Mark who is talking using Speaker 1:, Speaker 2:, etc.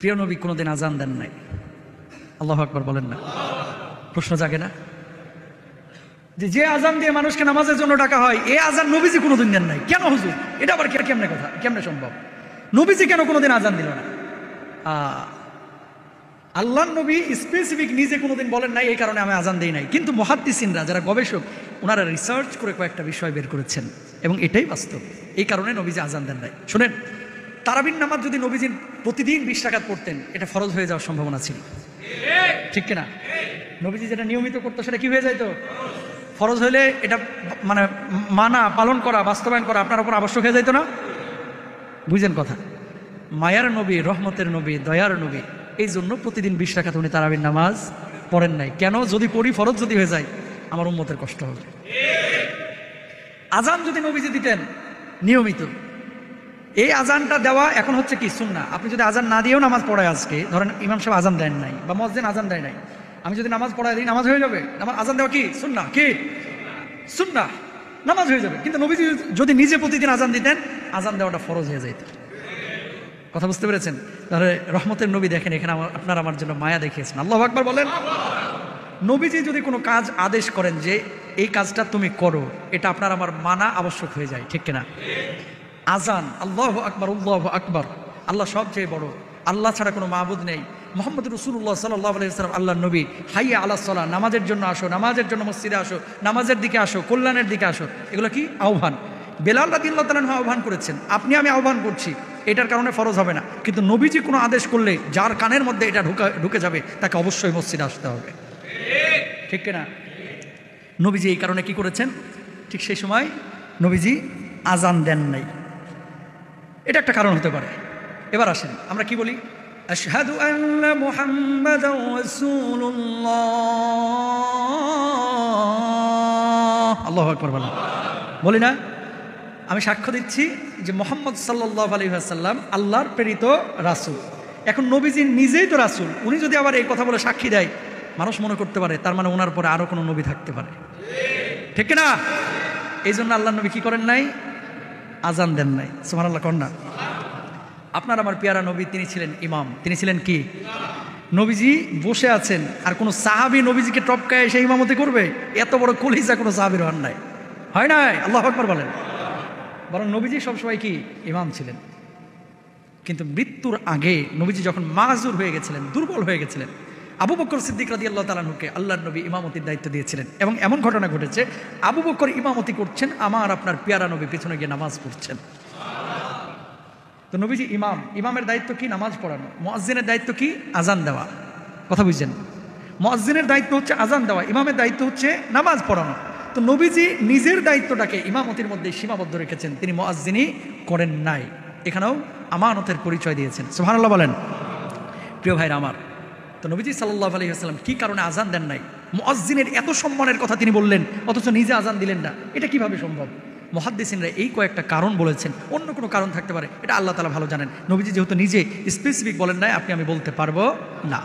Speaker 1: প্রিয় নবী কোনোদিন আজান দেন নাই। আল্লাহু আকবার বলেন না? প্রশ্ন জাগে না যে আজান দিয়ে মানুষকে নামাজের জন্য ডাকা হয়, এই আজান নবীজি কোনোদিন দেন নাই কেন হুজুর? এটা আবার কেমনে কথা, কেমনে সম্ভব? নবীজি কেন কোনোদিন আজান দিল না? আল্লাহ নবী স্পেসিফিক নিজে কোনোদিন বলেন নাই এই কারণে আমি আজান দেই নাই, কিন্তু মুহাদ্দিসিনরা যারা গবেষক ওনারা রিসার্চ করে কয়েকটা বিষয় বের করেছেন এবং এটাই বাস্তব। এই কারণে নবীজি আজান দেন নাই। শোনেন, তারাবির নামাজ যদি নবীজি প্রতিদিন 20 রাকাত পড়তেন, এটা ফরজ হয়ে যাওয়ার সম্ভাবনা ছিল, ঠিক কিনা? নবীজি যেটা নিয়মিত করতো সেটা কি হয়ে যাইতো? ফরজ হলে এটা মানে মানা, পালন করা, বাস্তবায়ন করা আপনার উপর আবশ্যক হয়ে যাইতো না? বুঝেন কথা? মায়ার নবী, রহমতের নবী, দয়ার নবী, এই জন্য প্রতিদিন 20 রাকাত উনি তারাবির নামাজ পড়েন নাই। কেন? যদি পড়ি, ফরজ যদি হয়ে যায়, আমার উম্মতের কষ্ট হবে। আজান যদি নবীজি দিতেন নিয়মিত, এই আজানটা দেওয়া এখন হচ্ছে কি সুন্নাহ। আপনি যদি আজান না দিয়েও নামাজ পড়ায়, আজকে ধরেন ইমাম সাহেব আজান দেন নাই বা মুয়াজ্জিন আজান দেয় নাই, আমি যদি নামাজ পড়ায় দিই, নামাজ হয়ে যাবে। আমার আজান দেওয়া কি সুন্নাহ? কি সুন্নাহ? নামাজ হয়ে যাবে। কিন্তু নবীজি যদি নিজে প্রতিদিন আজান দিতেন, আজান দেওয়াটা ফরজ হয়ে যেত। কথা বুঝতে পেরেছেন? তাহলে রহমতের নবী দেখেন, এখানে আপনার আমার জন্য মায়া দেখিয়েছেন। আল্লাহু আকবার বলেন। নবীজি যদি কোনো কাজ আদেশ করেন যে এই কাজটা তুমি করো, এটা আপনার আমার মানা আবশ্যক হয়ে যায়, ঠিক কিনা? আজান, আল্লাহু আকবার, আল্লাহু আকবার, আল্লাহ সবচেয়ে বড়, আল্লাহ ছাড়া কোনো মাবুদ নেই, মুহাম্মদ রাসূলুল্লাহ সাল্লাল্লাহু আলাইহি ওয়াসাল্লাম আল্লাহর নবী, হাইয়া আলাস সালাহ, নামাজের জন্য আসো, নামাজের জন্য মসজিদে আসো, নামাজের দিকে আসো, কল্যাণের দিকে আসো, এগুলো কি আহ্বান। বেলাল রাদিয়াল্লাহু তাআলা আহ্বান করেছেন, আপনি আমি আহ্বান করছি, এটার কারণে ফরজ হবে না। কিন্তু নবীজি কোনো আদেশ করলে যার কানের মধ্যে এটা ঢুকে যাবে, তাকে অবশ্যই মসজিদে আসতে হবে, ঠিক কিনা? নবীজি এই কারণে কি করেছেন? ঠিক সেই সময় নবীজি আজান দেন নাই, এটা একটা কারণ হতে পারে। এবার আসেন, আমরা কি বলি? আশহাদু আন্না মুহাম্মাদান রাসূলুল্লাহ, আল্লাহু আকবার বলেন। বলি না? আমি সাক্ষ্য দিচ্ছি যে মুহাম্মদ সাল্লাল্লাহু আলাইহি ওয়াসাল্লাম আল্লাহর প্রেরিত রাসূল। এখন নবীজি নিজেই তো রাসূল, উনি যদি আবার এই কথা বলে সাক্ষী দেয়, মানুষ মনে করতে পারে তার মানে ওনার পরে আরো কোনো নবী থাকতে পারে, ঠিক কিনা? এই জন্য আল্লাহ নবী কি করেন নাই? আজান দেন নাই। সুবহানাল্লাহ কন্যা। আপনার আমার পেয়ারা নবী, তিনি ছিলেন ইমাম। তিনি ছিলেন কি? নবীজি বসে আছেন, আর কোনো সাহাবী নবীজিকে টপকায় এসে ইমামতি করবে? এত বড় কলিজা কোনো সাহাবীর হন নাই, হয় নাই? আল্লাহু আকবার বলেন। বরং নবীজি সবসময় কি ইমাম ছিলেন। কিন্তু মৃত্যুর আগে নবীজি যখন মাজুর হয়ে গেছিলেন, দুর্বল হয়ে গেছিলেন, আবু বকর সিদ্দিক রাদিয়াল্লাহু তাআলা আনহুকে আল্লাহর নবী ইমামতির দায়িত্ব দিয়েছিলেন। এবং এমন ঘটনা ঘটেছে, আবু বকর ইমামতি করছেন, আমার আপনার পেয়ারা নবী পিছনে গিয়ে নামাজ পড়ছেন। তো নবীজি ইমাম, ইমামের দায়িত্ব কি? নামাজ পড়ানো। মুয়াজ্জিনের দায়িত্ব কি? আজান দেওয়া। কথা বুঝছেন? মুয়াজ্জিনের দায়িত্ব হচ্ছে আজান দেওয়া, ইমামের দায়িত্ব হচ্ছে নামাজ পড়ানো। তো নবীজি নিজের দায়িত্বটাকে ইমামতির মধ্যে সীমাবদ্ধ রেখেছেন, তিনি মুয়াজ্জিনি করেন নাই। এখানেও আমানতের পরিচয় দিয়েছেন। সুবহানাল্লাহ বলেন। প্রিয় ভাইরা আমার, তো নবীজি সাল্লাল্লাহু আলাইহি ওয়াসাল্লাম কি কারণে আজান দেন নাই? মুয়াজ্জিনের এত সম্মানের কথা তিনি বললেন, অথচ নিজে আজান দিলেন না, এটা কিভাবে সম্ভব? মুহাদ্দিসিনরা এই কয়েকটা কারণ বলেছেন, অন্য কোনো কারণ থাকতে পারে, এটা আল্লাহ তাআলা ভালো জানেন। নবীজি যেহেতু নিজে স্পেসিফিক বলেন নাই, আপনি আমি বলতে পারবো না।